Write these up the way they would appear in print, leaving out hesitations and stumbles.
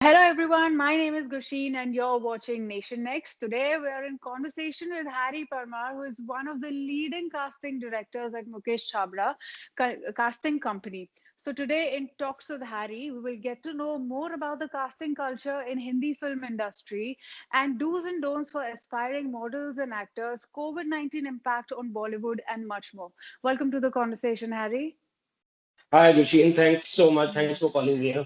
Hello everyone, my name is Gusheen and you're watching Nation Next. Today we are in conversation with Harry Parmar, who is one of the leading casting directors at Mukesh Chabra casting company. So today in Talks with Harry, we will get to know more about the casting culture in Hindi film industry and do's and don'ts for aspiring models and actors, COVID-19 impact on Bollywood and much more. Welcome to the conversation, Harry. Hi, Gushin. Thanks so much. Thanks Yeah. for calling me.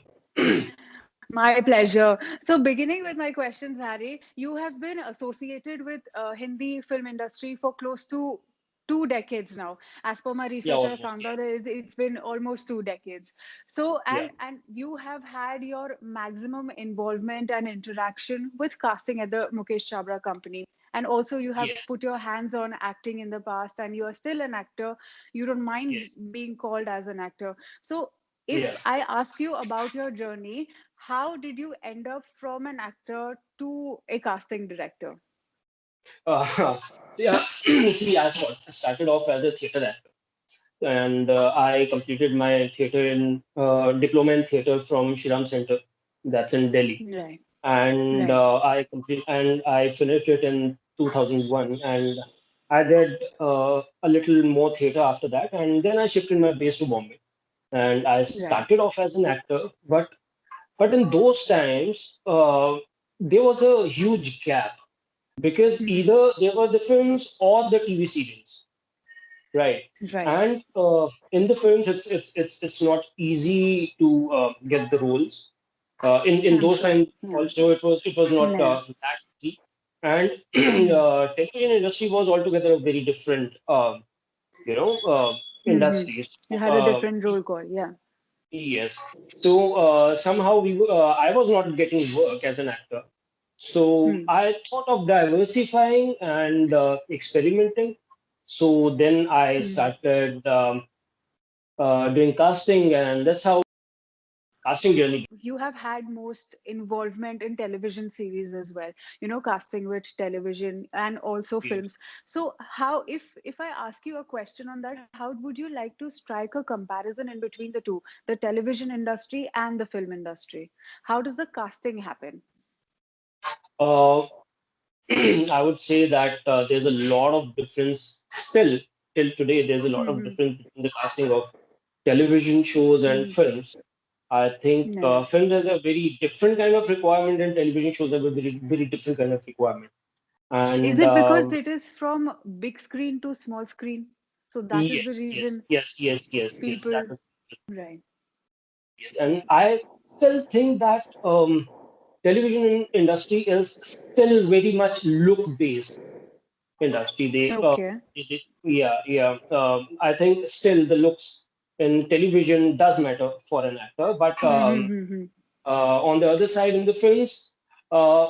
My pleasure. So, beginning with my questions, Harry, you have been associated with Hindi film industry for close to 2 decades now. As per my Yeah, research, I almost. found Yeah. out it's been almost 2 decades. So, Yeah. and you have had your maximum involvement and interaction with casting at the Mukesh Chabra company. And also, you have Yes. put your hands on acting in the past, and you are still an actor. You don't mind Yes. being called as an actor. So, if Yeah. I ask you about your journey, how did you end up from an actor to a casting director? Yeah. See, I started off as a theater actor, and I completed my theater in diploma in theater from Shriram Center, that's in Delhi, Right, and right, I finished it in 2001, and I did a little more theater after that, and then I shifted my base to Bombay, and I right. started off as an actor, but in those times, there was a huge gap because Hmm. either there were the films or the TV serials, right? Right. And in the films, it's not easy to get the roles. In I'm those sure. times, Yeah. also it was not Yeah. that easy, and Hmm. television industry was altogether a very different, you know, Hmm. industry. You So, had a different role call. Yeah. yes. So somehow I was not getting work as an actor. So Hmm. I thought of diversifying and experimenting. So then I Hmm. started doing casting, and that's how casting journey You have had most involvement in television series as well, casting with television and also began. films. So how, if I ask you a question on that, how would you like to strike a comparison in between the two, the television industry and the film industry? How does the casting happen? Uh, I would say that there's a lot of difference still till today. There's a lot of Hmm. difference between the casting of television shows and Hmm. films. I think Yeah. films has a very different kind of requirement, and television shows have a very different kind of requirement. Is And it because it is from big screen to small screen? So that is the yes, yes, reason yes, yes, yes, yes. That people, is right. yes. And I still think that television industry is still very much look based industry. Okay. Yeah, yeah. I think still the looks in television does matter for an actor, but Mm-hmm. on the other side, in the films, uh,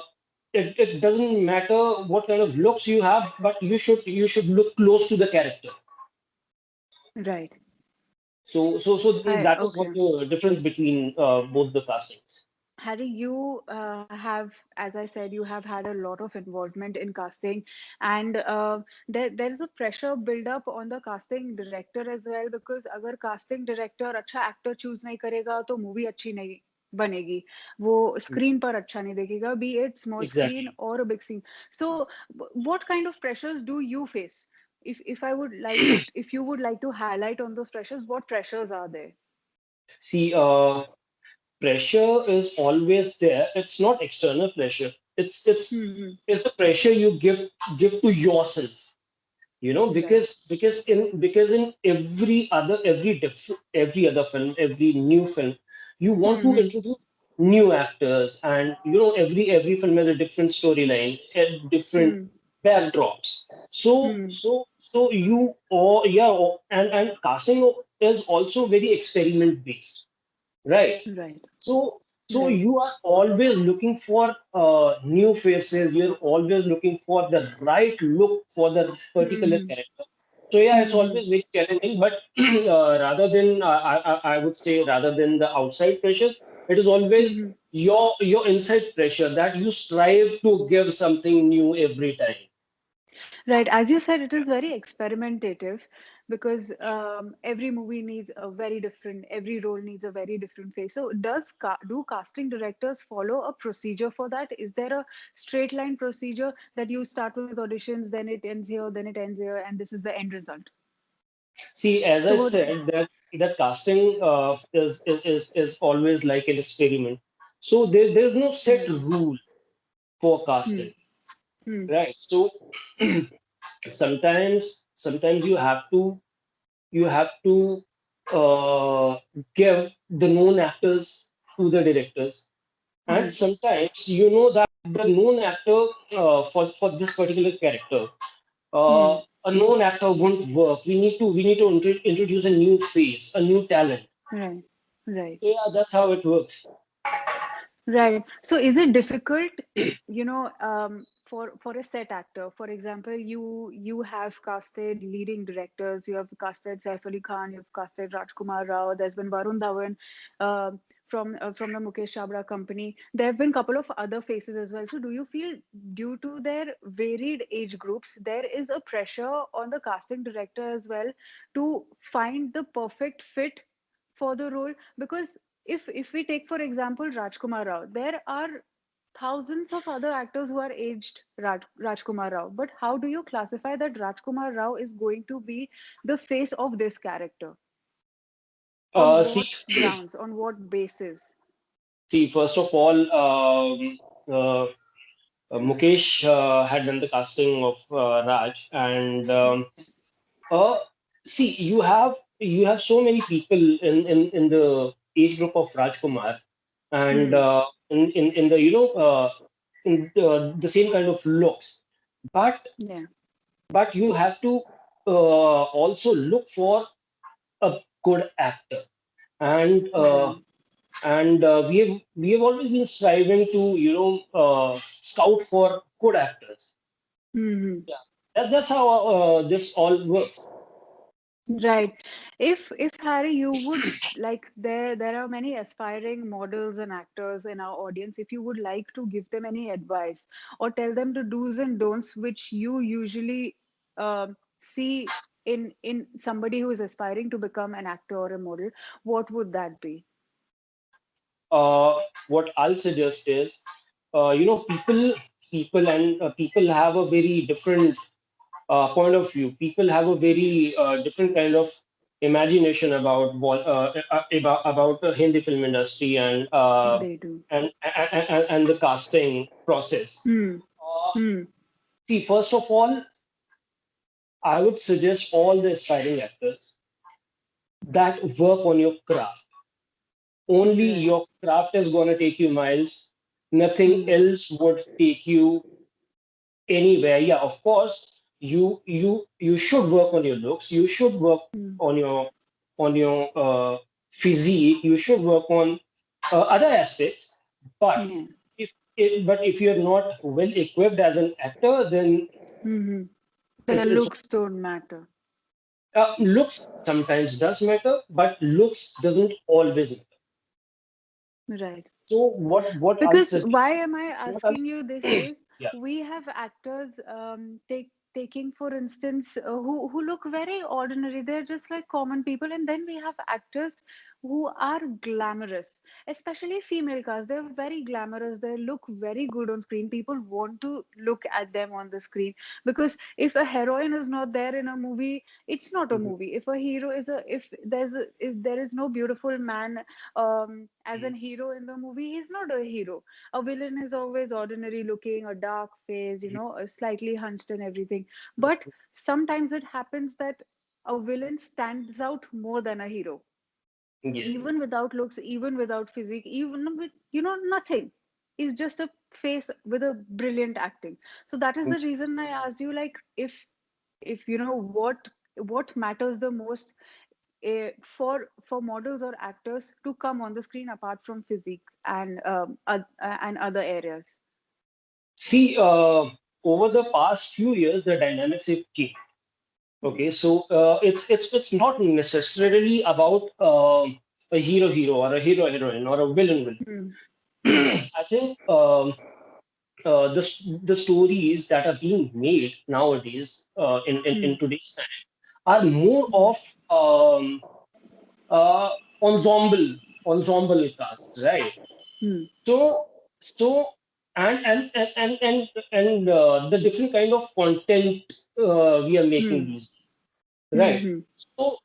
it doesn't matter what kind of looks you have, but you should look close to the character. Right. So I that is what okay. the difference between both the castings. Harry, you have, as I said, you have had a lot of involvement in casting, and there is a pressure build up on the casting director as well, because अगर casting director अच्छा actor choose नहीं करेगा तो movie अच्छी नहीं बनेगी, वो screen पर अच्छा नहीं देखेगा, be it small screen Exactly. or a big screen. So what kind of pressures do you face? If you would like to highlight on those pressures, what pressures are there? See, pressure is always there. It's not external pressure. It's it's Hmm. it's the pressure you give to yourself. You know, Right. because in every other film, every new film, you want to Hmm. introduce new actors, and every film has a different storyline, different Hmm. backdrops. So Hmm. so so you or yeah, and casting is also very experiment based, right? Right. So Right. you are always looking for new faces. You're always looking for the right look for the particular Hmm. character. So yeah, it's Hmm. always very challenging. But rather than I would say rather than the outside pressures, it is always Hmm. your inside pressure that you strive to give something new every time. Right. As you said, it is very experimentative. because every movie needs a very different, every role needs a very different face. So do casting directors follow a procedure for that? Is there a straight line procedure that you start with auditions, then it ends here, then it ends here, and this is the end result? See, as So I what? said, that casting is always like an experiment. So there's no set Hmm, rule for hmm, casting, hmm, right? So sometimes you have to give the known actors to the directors, and hmm, sometimes you know that the known actor for this particular character, hmm. a known actor won't work. We need to introduce a new face, a new talent. Right, right. So yeah, that's how it works. Right. So is it difficult, for a set actor? For example, you have casted leading directors. You have casted Saif Ali Khan. You've casted Rajkumar Rao. There's been Varun Dhawan, uh, from the Mukesh Chabra company. There have been a couple of other faces as well. So do you feel, due to their varied age groups, there is a pressure on the casting director as well to find the perfect fit for the role? Because if we take for example Rajkumar Rao, there are thousands of other actors who are aged Rajkumar Rao, but how do you classify that Rajkumar Rao is going to be the face of this character? On See, what grounds? On what basis? first of all, uh, Mukesh had done the casting of Raj, and Yes. uh, see, you have so many people in the age group of Rajkumar, and Hmm. in the in the same kind of looks, but Yeah. you have to also look for a good actor, and Right. we have always been striving to scout for good actors. Hmm. Yeah, that's how this all works. Right. If Harry, you would like, there are many aspiring models and actors in our audience. If you would like to give them any advice or tell them the do's and don'ts which you usually see in somebody who is aspiring to become an actor or a model, what would that be? uh, what I'll suggest is, people have a very different point of view. People have a very different kind of imagination about Hindi film industry They do. and the casting process. Hmm. Uh, Hmm. See, first of all, I would suggest all the aspiring actors that work on your craft. Only Right. your craft is going to take you miles. Nothing Hmm. else would take you anywhere. Yeah, of course, you should work on your looks. You should work Hmm. on your physique. You should work on other aspects. But Yeah. if you're not well equipped as an actor, then Hmm. Then the it's looks don't matter. looks sometimes does matter, but looks doesn't always matter. Right. So what I'll Because why suggest, am I what I'll, asking you this is, yeah. we have actors, taking for instance, who look very ordinary. They're just like common people, and then we have actors who are glamorous, especially female cast. They're very glamorous. They look very good on screen. People want to look at them on the screen, because if a heroine is not there in a movie, it's not a Mhm, movie. If a hero is a if there is no beautiful man as an hero in the movie, he's not a hero. A villain is always ordinary looking, a dark face, slightly hunched and everything. But sometimes it happens that a villain stands out more than a hero, mhm. Yes. even without looks, even without physique, even with, nothing. He's just a face with a brilliant acting. So that is the reason I asked you, like, if what matters the most, for models or actors to come on the screen apart from physique and other areas. See, over the past few years, the dynamics have changed. Hmm. Okay, so it's not necessarily about a hero or a hero heroine or a villain. Hmm. Hmm. I think the stories that are being made nowadays in Hmm. today's time. are more Hmm. of uh, ensemble ensemble cast, right? Hmm. So so and the different kind of content we are making Hmm. these days, Hmm. right? Hmm. So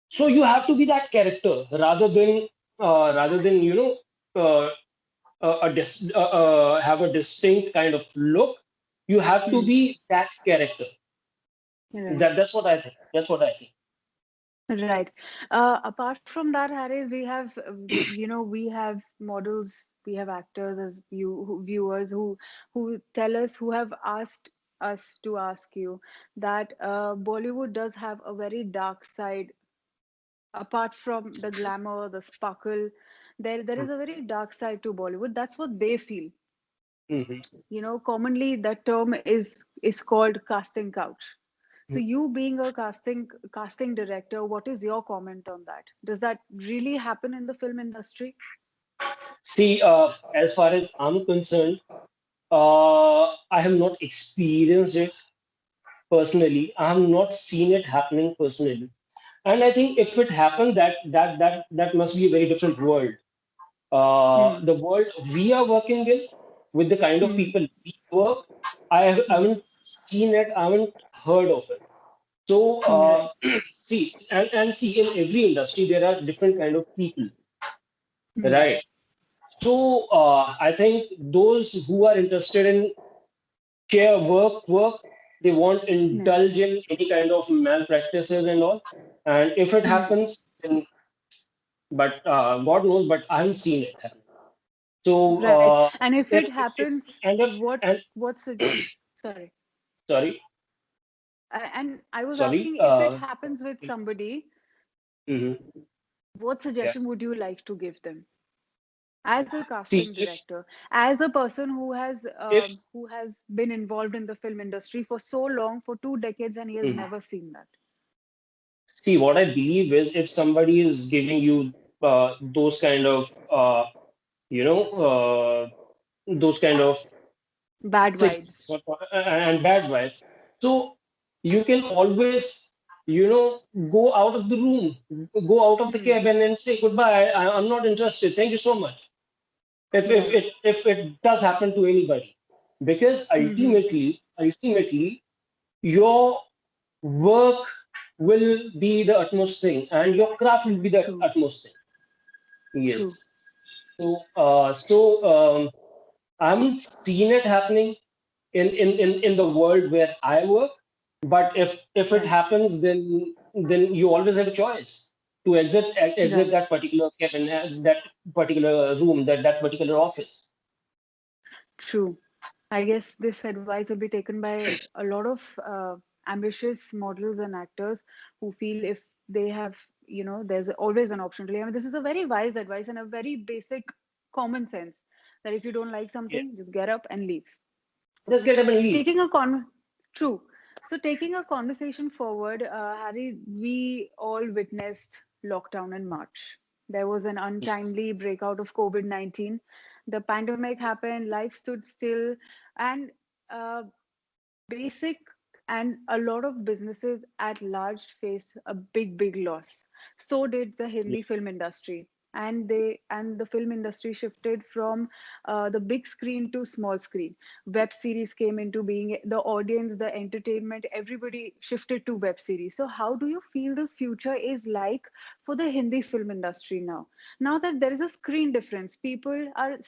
so you have to be that character rather than uh, have a distinct kind of look. You have to Hmm. be that character. Right. That's what I think. That's what I think. Right. Apart from that, Harry, we have, we have models, we have actors as viewers who tell us, who have asked us to ask you that Bollywood does have a very dark side. Apart from the glamour, the sparkle, there is a very dark side to Bollywood. That's what they feel. Mm-hmm. Commonly that term is called casting couch. So you being a casting director, what is your comment on that? Does that really happen in the film industry? See, as far as I'm concerned, I have not experienced it personally. I have not seen it happening personally. And I think if it happened, that must be a very different world. Hmm. The world we are working in, with the kind of Hmm. people we work, I Hmm. haven't seen it, I haven't heard of it. So Right. see, and see, in every industry there are different kind of people, Hmm. right? So I think those who are interested in care work, they won't Yeah. indulge in any kind of malpractices and all. And if it Hmm. happens, then but God knows, but I haven't seen it happen. So Right. And if it if happens, and if and what's it? Sorry. sorry And I was sorry asking, if it happens with somebody, mhm, what yeah. suggestion would you like to give them as a See casting director, as a person if who has been involved in the film industry for so long, for 2 decades, and he has mhm. never seen that? See, what I believe is if somebody is giving you those kind of you know those kind of Bad vibes. signals and bad vibes, so you can always go out of the room, go out of the Hmm. cabin and say goodbye. I'm not interested. Thank you so much. Right. If it does happen to anybody, because Hmm. ultimately your work will be the utmost thing and your craft will be the True. utmost thing. True. Yes. So I haven't seen it happening in the world where I work, but if it Right. happens, then you always have a choice to exit Right. that particular cabin, that particular room, that particular office. True. I guess this advice will be taken by a lot of ambitious models and actors who feel if they have, there's always an option to leave. I mean, this is a very wise advice and a very basic common sense that if you don't like Yes. something, just get up and leave. Just get up and leave. Taking a con True. So taking a conversation forward, Harry, we all witnessed lockdown in March. There was an untimely breakout of COVID-19. The pandemic happened, life stood still, and uh, basic and a lot of businesses at large face a big loss. So did the Hindi Yes. film industry, and the film industry shifted from the big screen to small screen. Web series came into being. The audience, the entertainment, everybody shifted to web series. So how do you feel the future is like for the Hindi film industry now? Now that there is a screen difference, people are,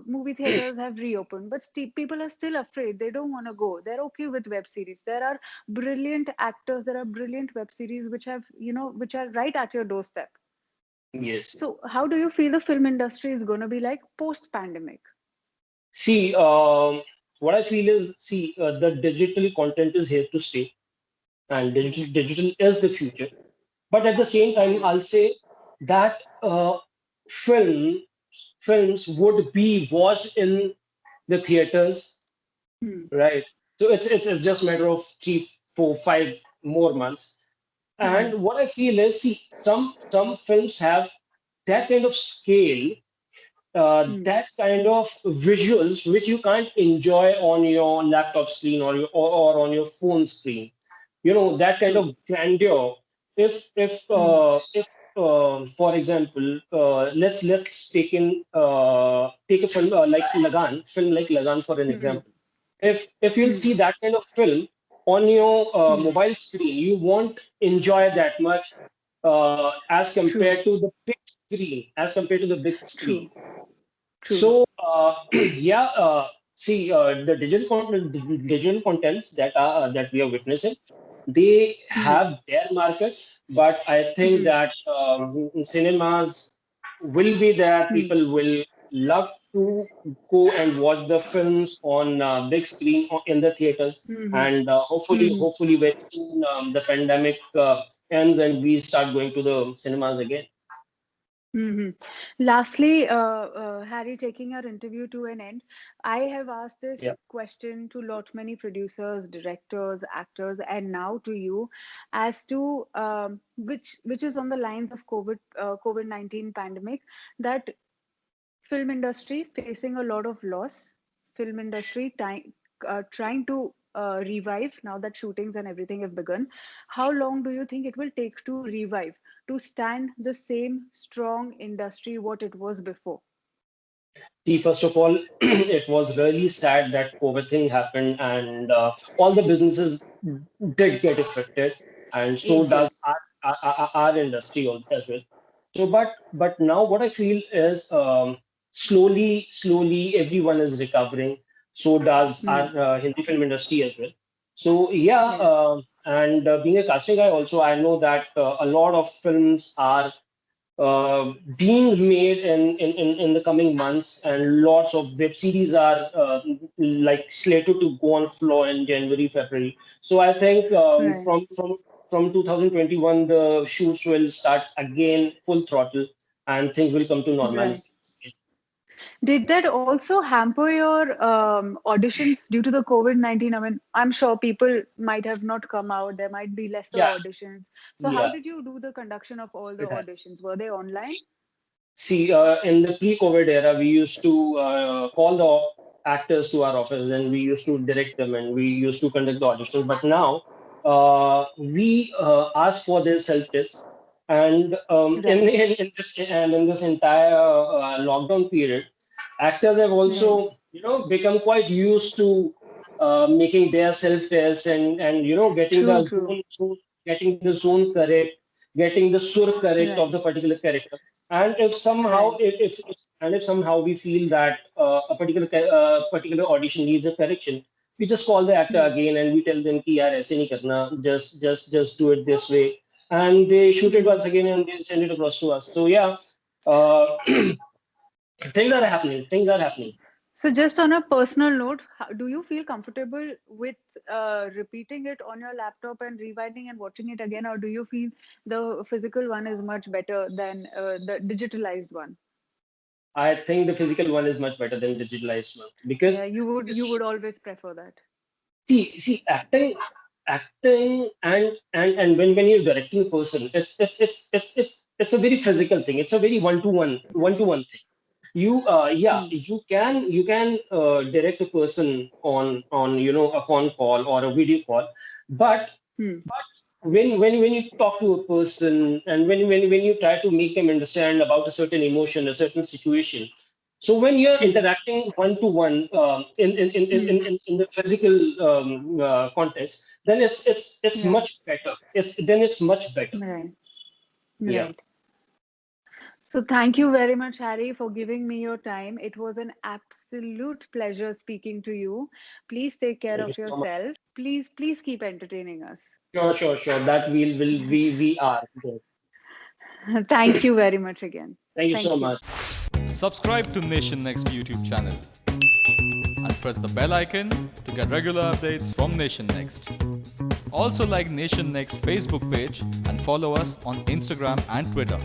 movie theaters have reopened, but people are still afraid. They don't want to go. They're okay with web series. There are brilliant actors, there are brilliant web series which have, which are right at your doorstep. Yes. So how do you feel the film industry is going to be like post pandemic? See, what I feel is, see, the digital content is here to stay, and Right. digital is the future. But at the same time, Right. I'll say that film films would be watched in the theaters, Hmm. right? So it's just a matter of 3, 4, 5 more months. Hmm. And what I feel is, see, some films have that kind of scale, Hmm. that kind of visuals which you can't enjoy on your laptop screen or on your phone screen. that kind True. of grandeur. Hmm. If For example, let's take a film like Lagan for an Hmm. example. If you'll Hmm. see that kind of film on your Hmm. mobile screen, you won't enjoy that much as True. compared to the big screen. As compared to the big screen. True. True. So yeah, see the digital contents that we are witnessing, they Hmm. have their market, but I think Hmm. that cinemas will be there. Hmm. People will love to go and watch the films on big screen in the theaters, Hmm. and Hmm. hopefully very soon the pandemic ends and we start going to the cinemas again. Hmm. Lastly, Harry, taking our interview to an end, I have asked Yeah. this question to lot many producers, directors, actors, and now to you, as to which is on the lines of COVID-19 pandemic, that film industry facing a lot of loss, film industry trying to revive now that shootings and everything have begun. How long do you think it will take to revive, to stand the same strong industry what it was before? See, first of all, it was really sad that COVID thing happened, and all the businesses did get affected, and so It does did. our industry as well. So, but now what I feel is slowly everyone is recovering. So does our Hmm. Hindi film industry as well. So yeah, Yeah. and being a casting guy also, I know that a lot of films are being made in the coming months, and lots of web series are like slated to go on floor in January, February. So I think Right. from 2021 the shoots will start again full throttle, and things will come to Right. normalcy. Did that also hamper your auditions due to the COVID-19? I mean, I'm sure people might have not come out. There might be lesser Yeah, auditions. So how yeah. did you do the conduction of all the It has. auditions? Were they online? See, in the pre-COVID era, we used to call the actors to our office and we used to direct them and we used to conduct the auditions. But now we ask for their self-test, and Right. in this entire lockdown period, actors have Right. also become quite used to making their self-tests, and True, true. getting the zone correct, getting the sur correct of Right. the particular character. And if somehow Right. if somehow we feel that a particular audition needs a correction, we just call the actor Hmm. again and we tell them ki yaar aise nahi karna, just do it this way, and they shoot it Hmm. once again and they send it across to us. So yeah, things are happening. So just on a personal note, do you feel comfortable with repeating it on your laptop and rewinding and watching it again, or do you feel the physical one is much better than the digitalized one? I think the physical one is much better than digitalized one, Yeah, because you would always prefer that. see acting and when you're directing a person, it's a very physical thing. It's a very one to one thing. Yeah, Hmm. you can direct a person on a phone call or a video call, but Hmm. when you talk to a person, and when you try to make them understand about a certain emotion, a certain situation, so when you're Hmm. interacting one to one Hmm. in the physical context, then it's Yeah. much better. It's much better. Right. Yeah. Right. So thank you very much, Harry, for giving me your time. It was an absolute pleasure speaking to you. Please take care Thank you of so much. yourself. Please keep entertaining us. Sure. That we are good. Thank you very much again. Thank you so Thank you. much. Subscribe to Nation Next YouTube channel and press the bell icon to get regular updates from Nation Next. Also like Nation Next Facebook page and follow us on Instagram and Twitter.